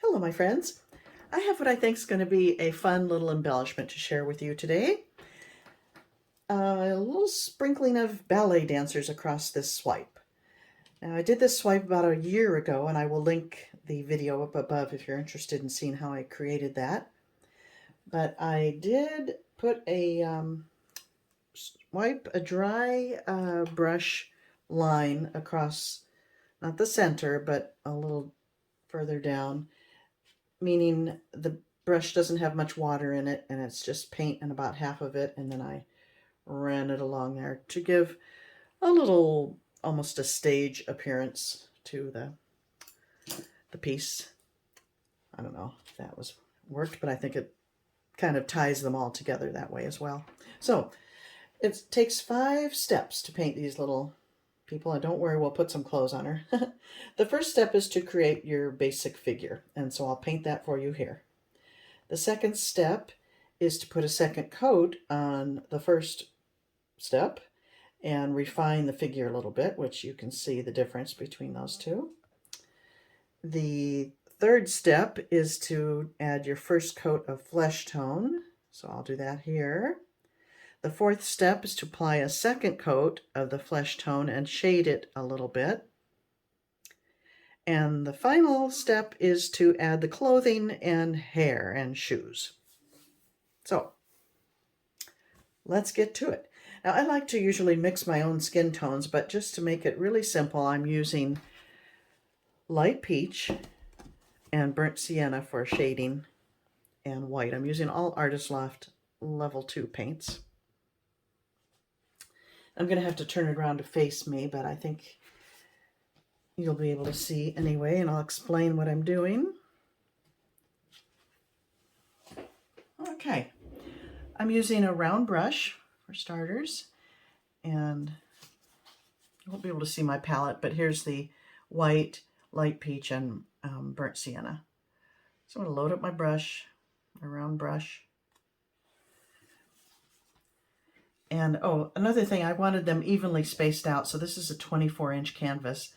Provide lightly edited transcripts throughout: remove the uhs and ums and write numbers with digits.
Hello, my friends. I have what I think is going to be a fun little embellishment to share with you today. A little sprinkling of ballet dancers across this swipe. Now, I did this swipe about a year ago, and I will link the video up above if you're interested in seeing how I created that. But I did put a a dry brush line across, not the center, but a little further down, meaning the brush doesn't have much water in it and it's just paint in about half of it, and then I ran it along there to give a little, almost a stage appearance to the piece. I don't know if that worked, but I think it kind of ties them all together that way as well. So it takes 5 steps to paint these little people, and don't worry, we'll put some clothes on her. The first step is to create your basic figure, and so I'll paint that for you here. The second step is to put a second coat on the first step and refine the figure a little bit, which you can see the difference between those two. The third step is to add your first coat of flesh tone, so I'll do that here. The fourth step is to apply a second coat of the flesh tone and shade it a little bit. And the final step is to add the clothing and hair and shoes. So let's get to it. Now, I like to usually mix my own skin tones, but just to make it really simple, I'm using light peach and burnt sienna for shading, and white. I'm using all Artist Loft level 2 paints. I'm going to have to turn it around to face me, but I think you'll be able to see anyway, and I'll explain what I'm doing. Okay, I'm using a round brush for starters, and you won't be able to see my palette, but here's the white, light peach, and burnt sienna. So I'm going to load up my brush, my round brush. And oh, another thing, I wanted them evenly spaced out. So this is a 24-inch canvas.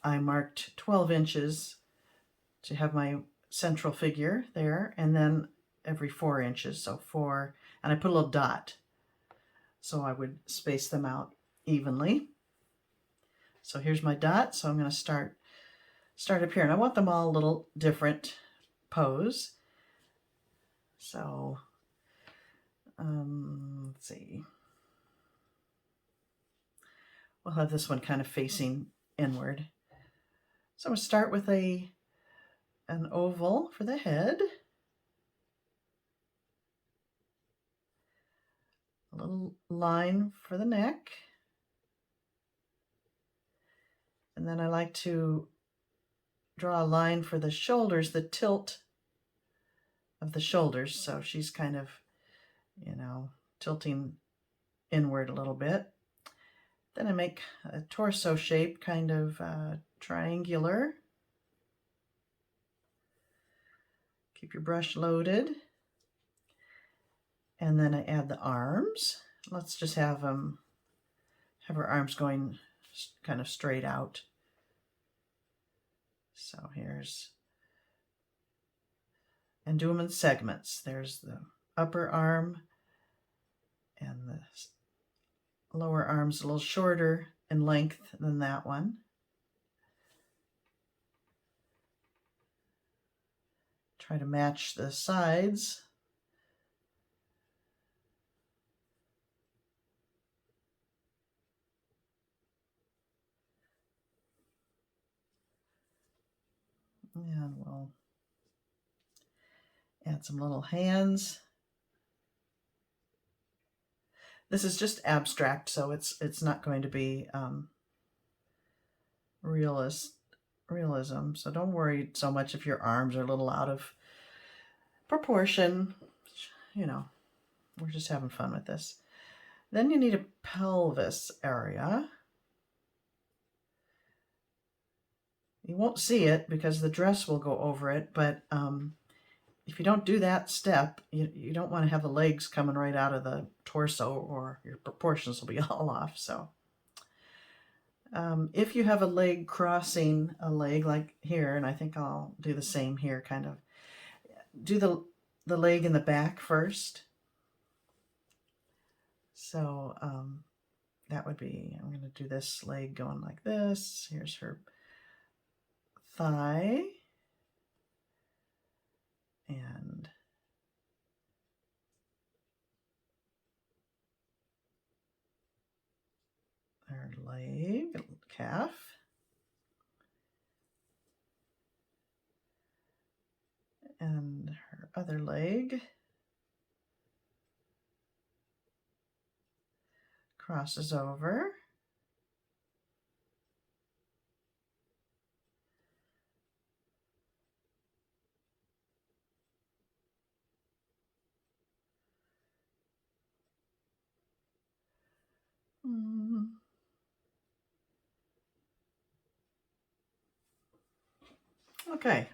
I marked 12 inches to have my central figure there, and then every 4 inches, so 4, and I put a little dot so I would space them out evenly. So here's my dot, so I'm going to start up here, and I want them all a little different pose. So let's see. We'll have this one kind of facing inward. So I'm going to start with an oval for the head, a little line for the neck, and then I like to draw a line for the shoulders, the tilt of the shoulders, so she's kind of, you know, tilting inward a little bit. Then I make a torso shape, kind of triangular. Keep your brush loaded. And then I add the arms. Let's just have her arms going kind of straight out. So here's, and do them in segments. There's the upper arm, and the lower arm's a little shorter in length than that one. Try to match the sides. And we'll add some little hands. This is just abstract, so it's not going to be realism. So don't worry so much if your arms are a little out of proportion. You know, we're just having fun with this. Then you need a pelvis area. You won't see it because the dress will go over it, but if you don't do that step, you don't want to have the legs coming right out of the torso, or your proportions will be all off. So If you have a leg crossing a leg like here, and I think I'll do the same here, kind of do the leg in the back first. So that would be, I'm going to do this leg going like this. Here's her thigh. And her leg, calf. And her other leg. Crosses over. Okay,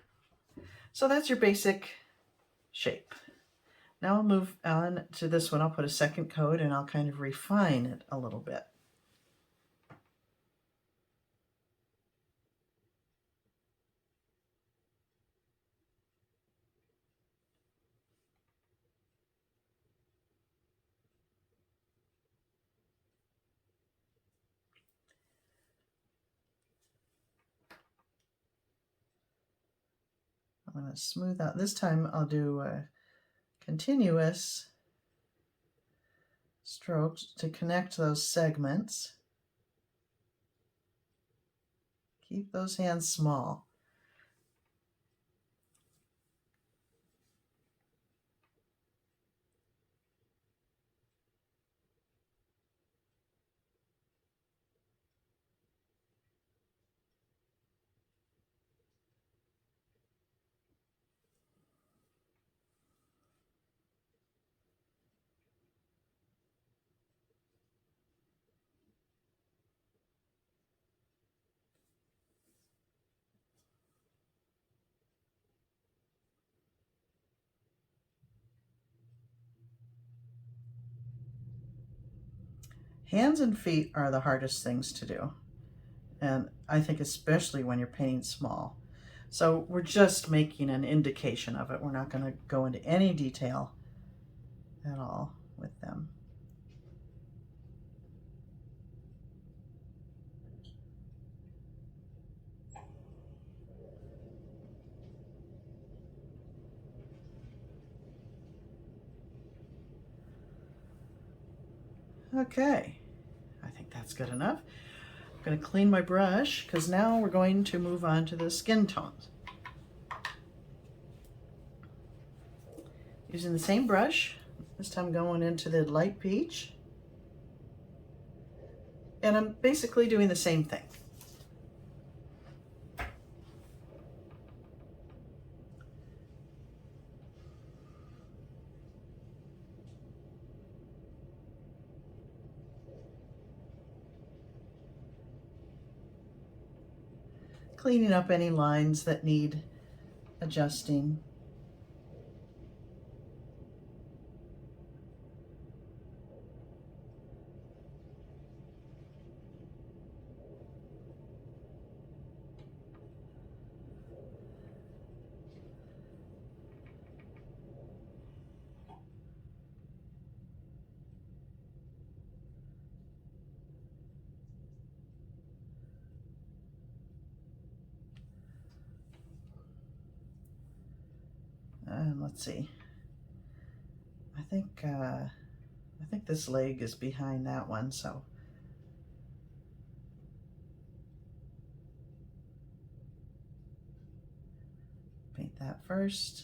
so that's your basic shape. Now I'll move on to this one. I'll put a second coat and I'll kind of refine it a little bit. I'm going to smooth out. This time I'll do continuous strokes to connect those segments. Keep those hands small. Hands and feet are the hardest things to do. And I think especially when you're painting small. So we're just making an indication of it. We're not going to go into any detail at all with them. Okay, I think that's good enough. I'm going to clean my brush because now we're going to move on to the skin tones. Using the same brush, this time going into the light peach. And I'm basically doing the same thing. Cleaning up any lines that need adjusting. And let's see. I think this leg is behind that one, so paint that first.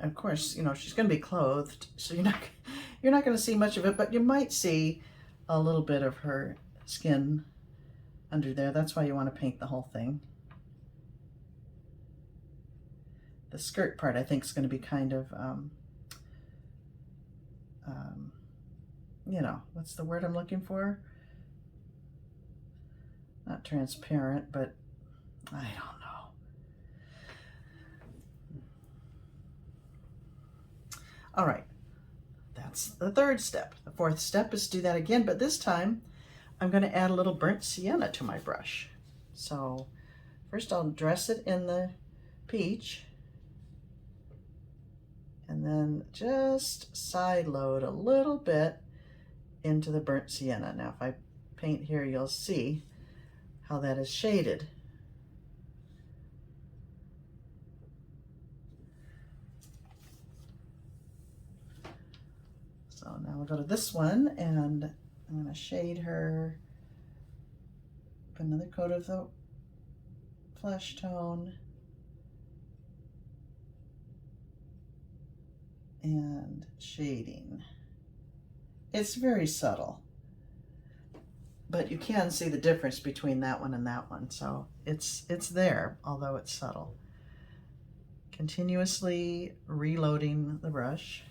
Of course, you know, she's going to be clothed, so you're not going to see much of it, but you might see a little bit of her skin under there. That's why you want to paint the whole thing. the skirt part I think is going to be kind of, you know, what's the word I'm looking for? Not transparent, but I don't know. All right, that's the third step. The fourth step is to do that again, but this time I'm going to add a little burnt sienna to my brush. So first I'll dress it in the peach and then just side load a little bit into the burnt sienna. Now if I paint here, you'll see how that is shaded. So now we'll go to this one and I'm going to shade her, put another coat of the flesh tone and shading. It's very subtle, but you can see the difference between that one and that one. So it's there, although it's subtle. Continuously reloading the brush.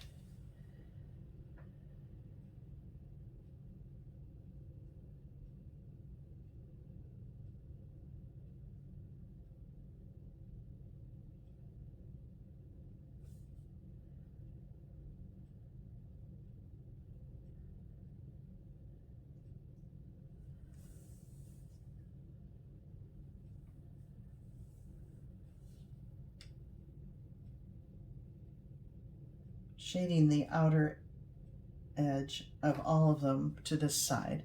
Shading the outer edge of all of them to this side.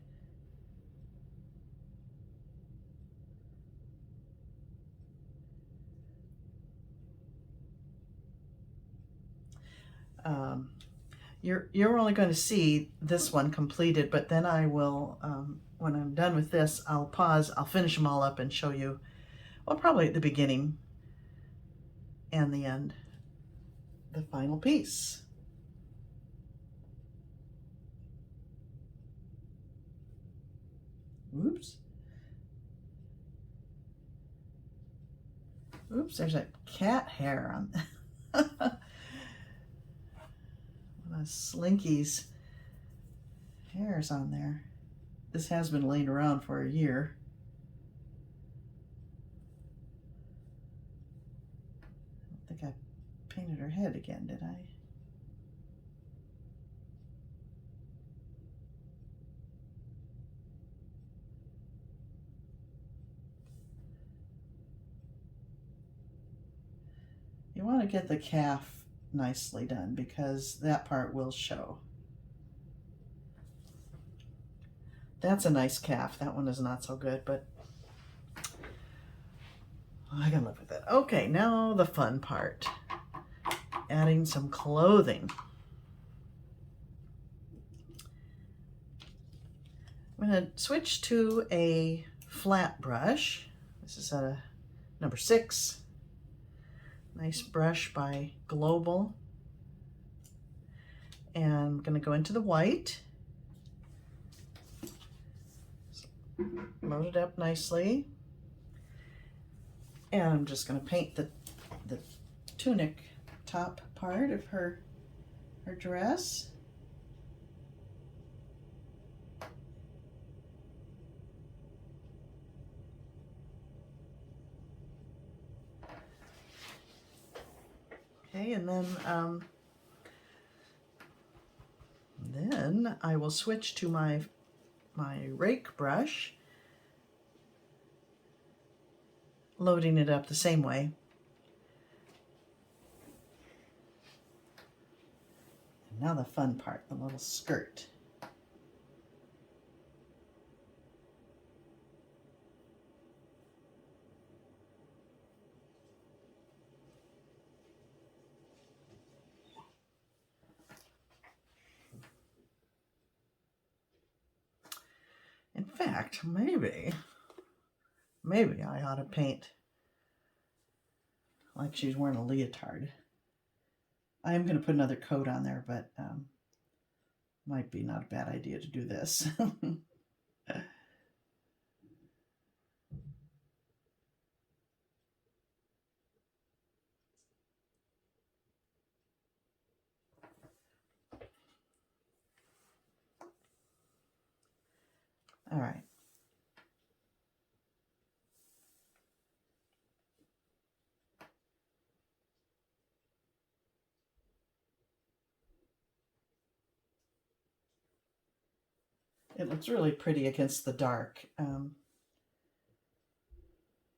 You're only going to see this one completed, but then I will, when I'm done with this, I'll pause, I'll finish them all up and show you, well, probably at the beginning and the end, the final piece. Oops. Oops, there's a cat hair on one of Slinky's hairs on there. This has been laying around for a year. I don't think I painted her head again, did I? You want to get the calf nicely done because that part will show. That's a nice calf. That one is not so good, but I can live with it. Okay, now the fun part. Adding some clothing. I'm going to switch to a flat brush. This is a number 6. Nice brush by Global. And I'm going to go into the white. Load it up nicely. And I'm just going to paint the tunic top part of her dress. Okay, and then I will switch to my rake brush, loading it up the same way. And now the fun part, the little skirt. In fact, maybe I ought to paint like she's wearing a leotard. I am going to put another coat on there, but might be not a bad idea to do this. It looks really pretty against the dark. Can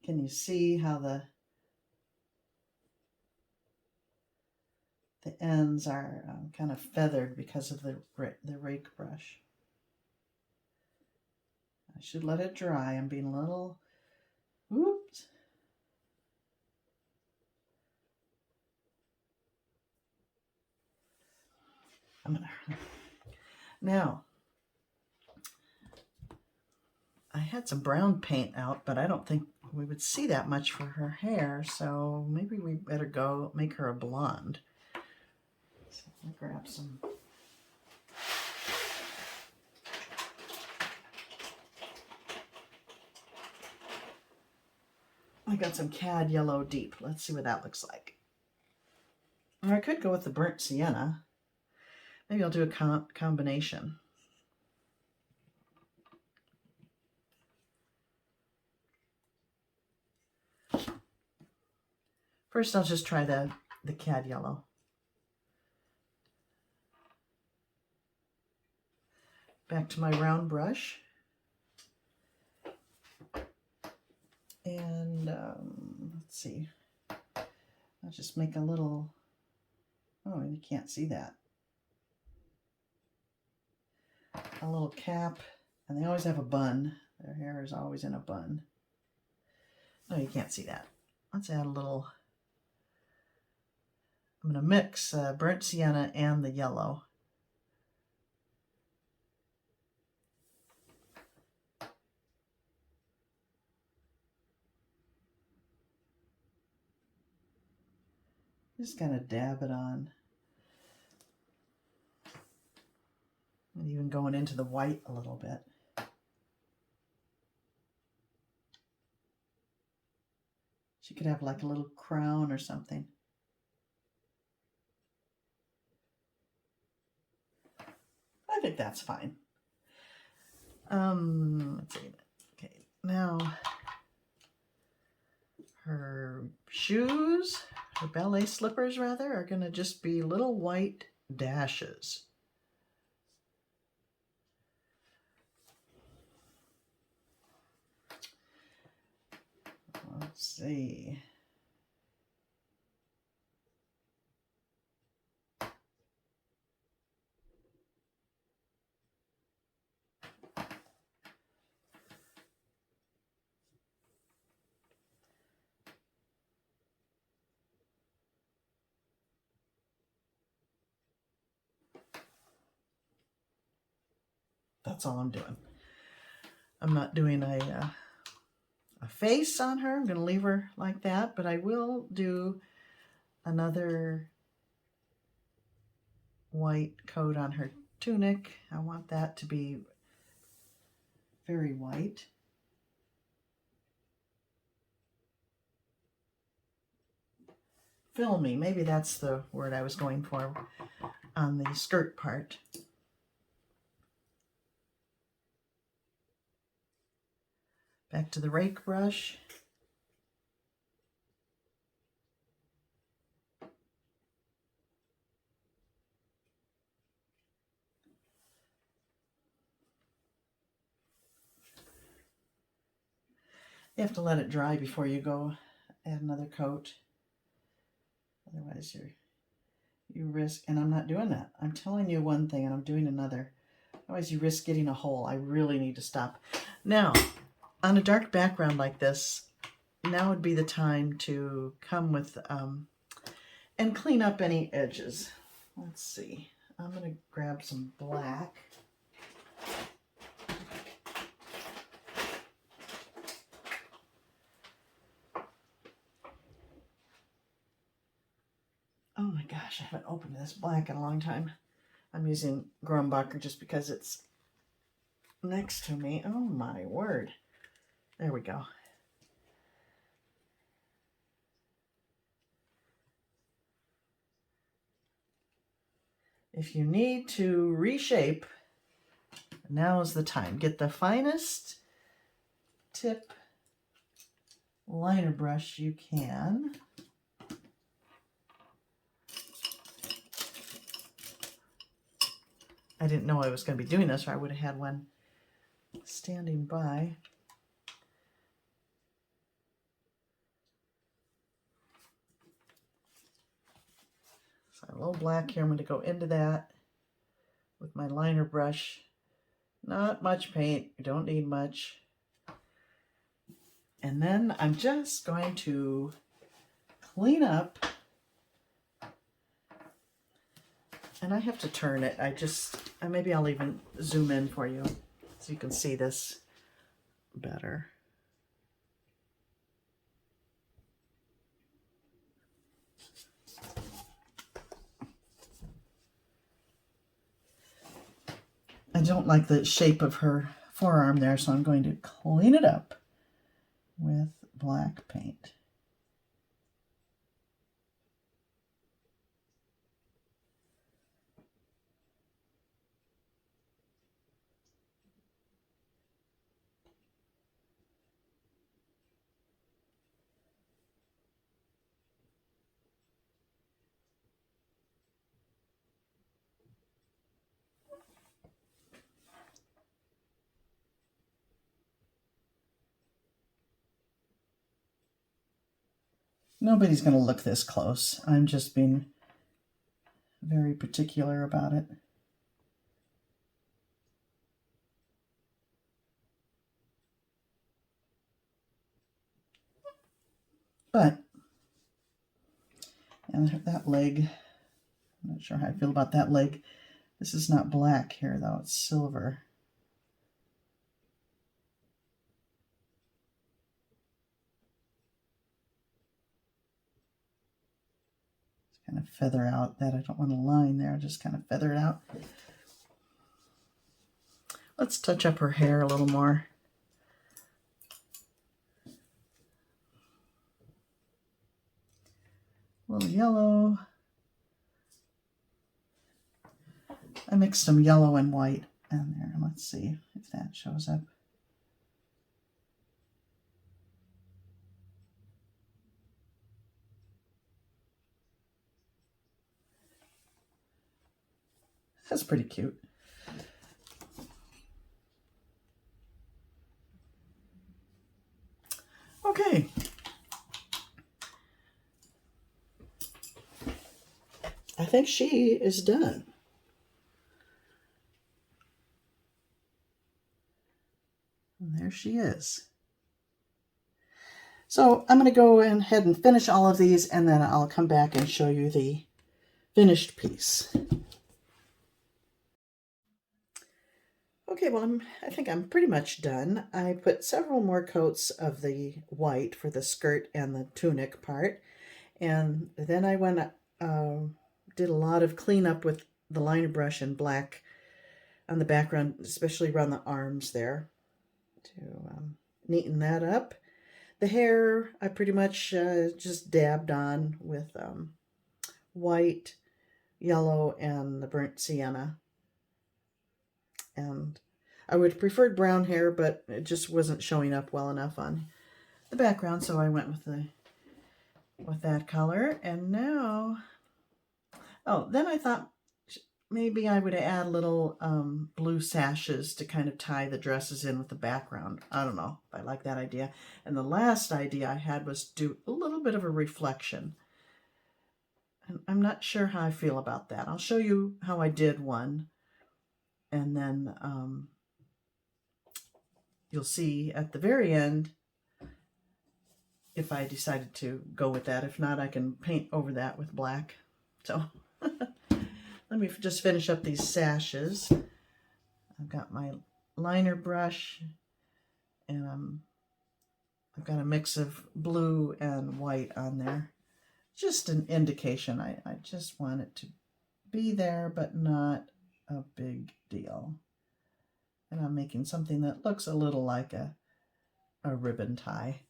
you see how the ends are kind of feathered because of the rake brush? I should let it dry. I'm being a little, whoops. Now, I had some brown paint out, but I don't think we would see that much for her hair, so maybe we better go make her a blonde. So I'll grab some. I got some Cad Yellow Deep. Let's see what that looks like. Or I could go with the burnt sienna. Maybe I'll do a combination. First, I'll just try the Cad Yellow. Back to my round brush. And let's see. I'll just make a little, oh, you can't see that. A little cap, and they always have a bun. Their hair is always in a bun. No, you can't see that. Let's add a little, I'm going to mix burnt sienna and the yellow. Just kind of dab it on. And even going into the white a little bit. She could have like a little crown or something. I think that's fine. Let's see. Okay, now her shoes, her ballet slippers rather, are going to just be little white dashes. Let's see. That's all I'm doing. I'm not doing a face on her. I'm going to leave her like that, but I will do another white coat on her tunic. I want that to be very white. Filmy, maybe that's the word I was going for on the skirt part. Back to the rake brush. You have to let it dry before you go add another coat. Otherwise you risk, and I'm not doing that. I'm telling you one thing and I'm doing another. Otherwise you risk getting a hole. I really need to stop. Now, on a dark background like this, now would be the time to come with and clean up any edges. Let's see. I'm going to grab some black. Oh my gosh, I haven't opened this black in a long time. I'm using Grumbacher just because it's next to me. Oh my word. There we go. If you need to reshape, now is the time. Get the finest tip liner brush you can. I didn't know I was going to be doing this, or I would have had one standing by. So a little black here. I'm going to go into that with my liner brush. Not much paint. You don't need much. And then I'm just going to clean up. And I have to turn it. Maybe I'll even zoom in for you so you can see this better. I don't like the shape of her forearm there, so I'm going to clean it up with black paint. Nobody's going to look this close. I'm just being very particular about it. But, and that leg, I'm not sure how I feel about that leg. This is not black here though, it's silver. Just kind of feather out that. I don't want a line there, just kind of feather it out. Let's touch up her hair a little more. A little yellow. I mixed some yellow and white in there. Let's see if that shows up. That's pretty cute. Okay. I think she is done. And there she is. So I'm going to go ahead and finish all of these, and then I'll come back and show you the finished piece. Okay, well, I think I'm pretty much done. I put several more coats of the white for the skirt and the tunic part, and then I went did a lot of cleanup with the liner brush and black on the background, especially around the arms there, to neaten that up. The hair I pretty much just dabbed on with white, yellow, and the burnt sienna. And I would have preferred brown hair, but it just wasn't showing up well enough on the background, so I went with that color. And now, oh, then I thought maybe I would add little blue sashes to kind of tie the dresses in with the background. I don't know if I like that idea. And the last idea I had was do a little bit of a reflection. And I'm not sure how I feel about that. I'll show you how I did one. And then you'll see at the very end if I decided to go with that. If not, I can paint over that with black. So let me just finish up these sashes. I've got my liner brush, and I've got a mix of blue and white on there. Just an indication. I just want it to be there, but not a big deal. And I'm making something that looks a little like a ribbon tie.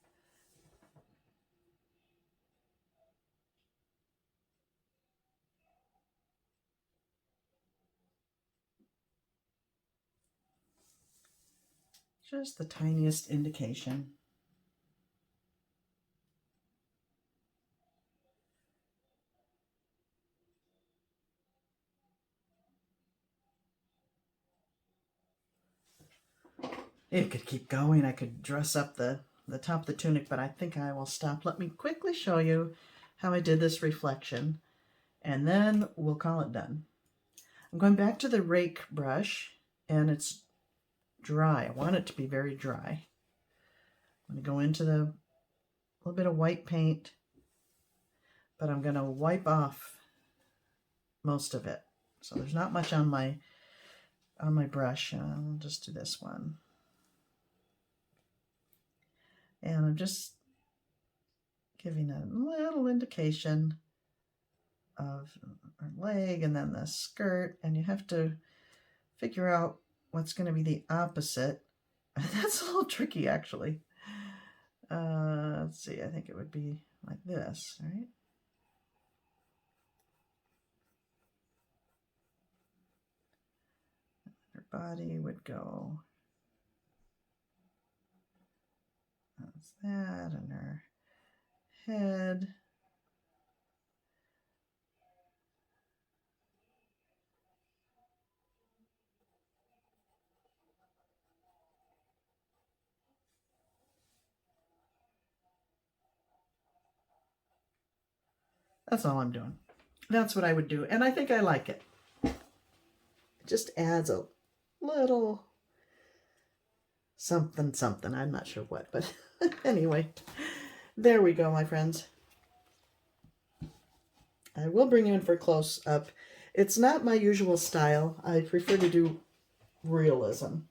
Just the tiniest indication. It could keep going. I could dress up the top of the tunic, but I think I will stop. Let me quickly show you how I did this reflection, and then we'll call it done. I'm going back to the rake brush, and it's dry. I want it to be very dry. I'm going to go into the little bit of white paint, but I'm going to wipe off most of it. So there's not much on my brush. I'll just do this one. And I'm just giving a little indication of her leg and then the skirt, and you have to figure out what's going to be the opposite. That's a little tricky, actually. Let's see, I think it would be like this, right? Her body would go, that's that, and her head. That's all I'm doing. That's what I would do, and I think I like it. It just adds a little something, something. I'm not sure what, but anyway, there we go, my friends. I will bring you in for close up. It's not my usual style. I prefer to do realism,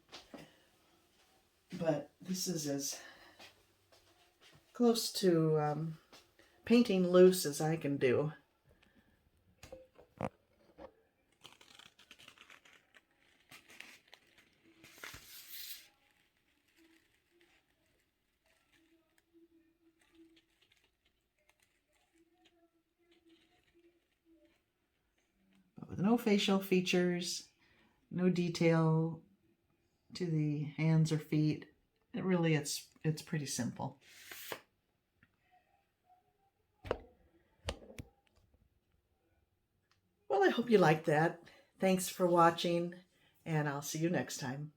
but this is as close to painting loose as I can do. But with no facial features, no detail to the hands or feet, it's pretty simple. Well, I hope you liked that. Thanks for watching, and I'll see you next time.